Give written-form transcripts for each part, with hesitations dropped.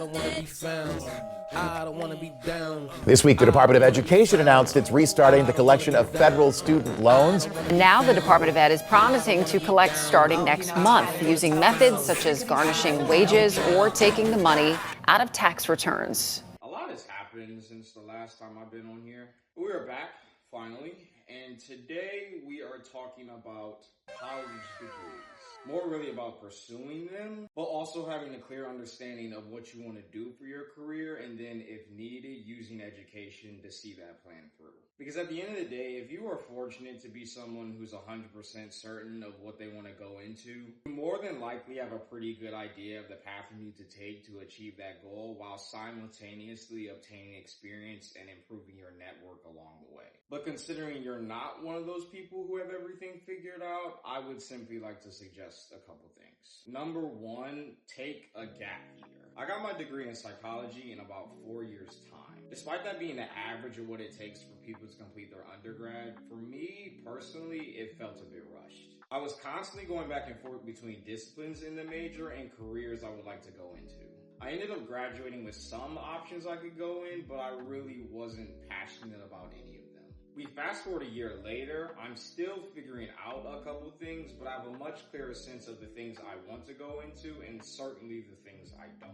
don't want to be found. I don't want to be down. This week, the Department of Education announced it's restarting the collection of federal student loans. Now the Department of Ed is promising to collect starting next month using methods such as garnishing wages or taking the money out of tax returns. A lot has happened since the last time I've been on here. We are back, finally, and today we are talking about college degrees. More really about pursuing them, but also having a clear understanding of what you want to do for your career, and then, if needed, using education to see that plan through. Because at the end of the day, if you are fortunate to be someone who's 100% certain of what they want to go into, you more than likely have a pretty good idea of the path you need to take to achieve that goal while simultaneously obtaining experience and improving your network along the way. But considering you're not one of those people who have everything figured out, I would simply like to suggest a couple things. Number one, take a gap year. I got my degree in psychology in about 4 years' time. Despite that being the average of what it takes for people to complete their undergrad, for me personally, it felt a bit rushed. I was constantly going back and forth between disciplines in the major and careers I would like to go into. I ended up graduating with some options I could go in, but I really wasn't passionate about any of them. We fast forward a year later, I'm still figuring out a couple things, but I have a much clearer sense of the things I want to go into and certainly the things I don't.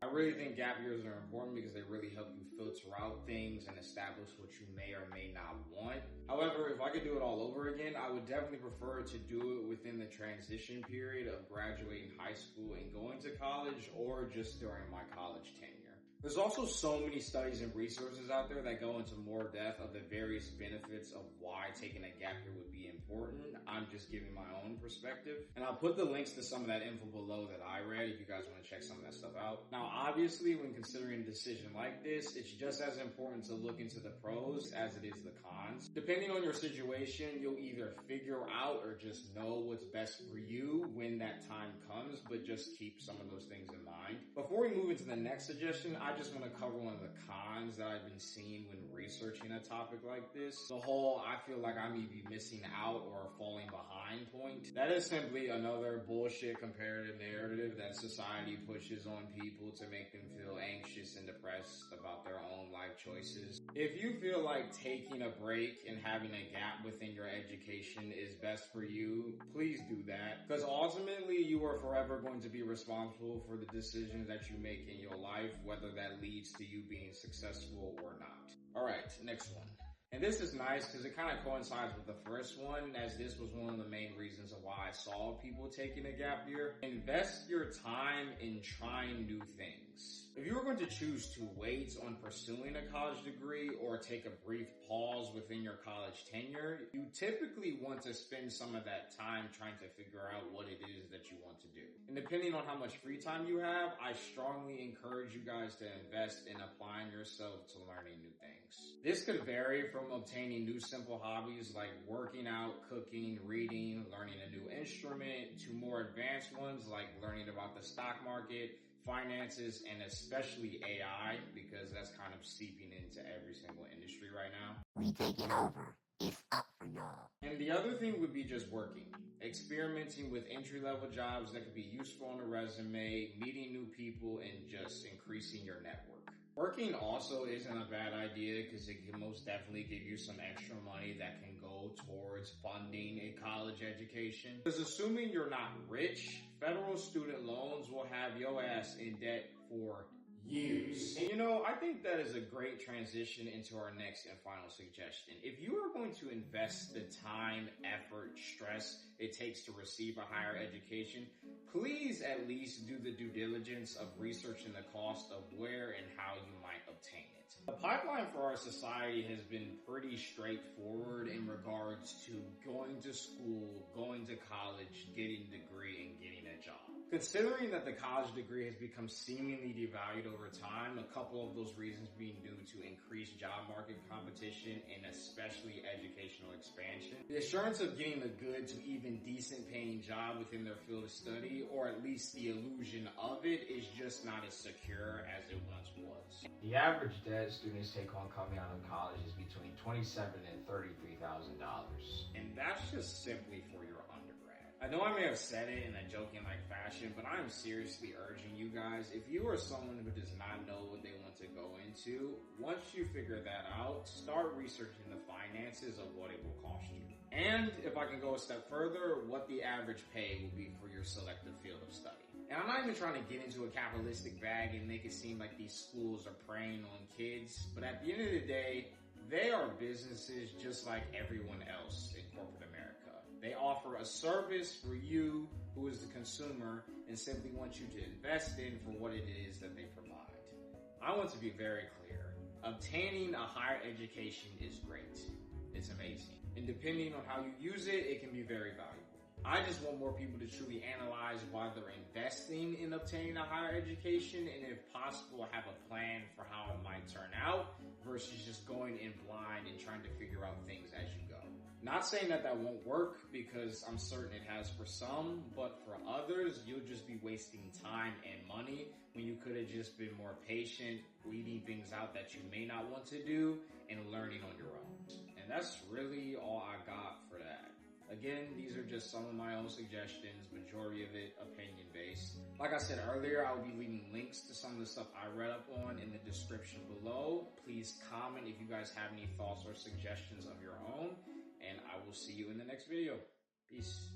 I really think gap years are important because they really help you filter out things and establish what you may or may not want. However, if I could do it all over again, I would definitely prefer to do it within the transition period of graduating high school and going to college, or just during my college tenure. There's also so many studies and resources out there that go into more depth of the various benefits of why taking a gap year would be important. I'm just giving my own perspective. And I'll put the links to some of that info below that I read if you guys want to check some of that stuff out. Now, obviously, when considering a decision like this, it's just as important to look into the pros as it is the cons. Depending on your situation, you'll either figure out or just know what's best for you when that time comes, but just keep some of those things in mind. Before we move into the next suggestion, I just want to cover one of the cons that I've been seeing when researching a topic like this. The whole I feel like I may be missing out or falling behind point. That is simply another bullshit comparative narrative that society pushes on people to make them feel anxious and depressed about their own life choices. If you feel like taking a break and having a gap within your education is best for you, please do that. Because ultimately, you are forever going to be responsible for the decisions that you make in your life, whether that leads to you being successful or not. Alright, next one. And this is nice because it kind of coincides with the first one, as this was one of the main reasons of why I saw people taking a gap year. Invest your time in trying new things. If you were going to choose to wait on pursuing a college degree or take a brief pause within your college tenure, you typically want to spend some of that time trying to figure out what it is that you want to do. And depending on how much free time you have, I strongly encourage you guys to invest in applying yourself to learning new things. This could vary from obtaining new simple hobbies like working out, cooking, reading, learning a new instrument, to more advanced ones like learning about the stock market, finances, and especially AI, because that's kind of seeping into every single industry right now. We take it over. It's up for y'all. And the other thing would be just working. Experimenting with entry-level jobs that could be useful on a resume, meeting new people, and just increasing your network. Working also isn't a bad idea because it can most definitely give you some extra money that can go towards funding a college education. Because assuming you're not rich, federal student loans will have your ass in debt for years. And I think that is a great transition into our next and final suggestion. If you are going to invest the time, effort, stress it takes to receive a higher education, please at least do the due diligence of researching the cost of where and how you might obtain it. The pipeline for our society has been pretty straightforward in regards to going to school, going to college, getting a degree, and getting a job. Considering that the college degree has become seemingly devalued over time, a couple of those reasons being due to increased job market competition and especially educational expansion, the assurance of getting a good to even decent paying job within their field of study, or at least the illusion of it, is just not as secure as it once was. The average debt students take home coming out of college is between $27,000 and $33,000. And that's just simply for your undergrad. I know I may have said it in a joking-like fashion, but I'm seriously urging you guys, if you are someone who does not know what they want to go into, once you figure that out, start researching the finances of what it will cost you. And if I can go a step further, what the average pay will be for your selective field of study. And I'm not even trying to get into a capitalistic bag and make it seem like these schools are preying on kids, but at the end of the day, they are businesses just like everyone else in corporate America. They offer a service for you, who is the consumer, and simply want you to invest in for what it is that they provide. I want to be very clear. Obtaining a higher education is great. It's amazing. And depending on how you use it, it can be very valuable. I just want more people to truly analyze why they're investing in obtaining a higher education, and if possible, have a plan for how it might turn out versus just going in blind and trying to figure out things as you go. Not saying that that won't work, because I'm certain it has for some, but for others, you'll just be wasting time and money when you could have just been more patient, weeding things out that you may not want to do, and learning on your own. And that's really all I got for that. Again, these are just some of my own suggestions, majority of it opinion-based. Like I said earlier, I will be leaving links to some of the stuff I read up on in the description below. Please comment if you guys have any thoughts or suggestions of your own, and I will see you in the next video. Peace.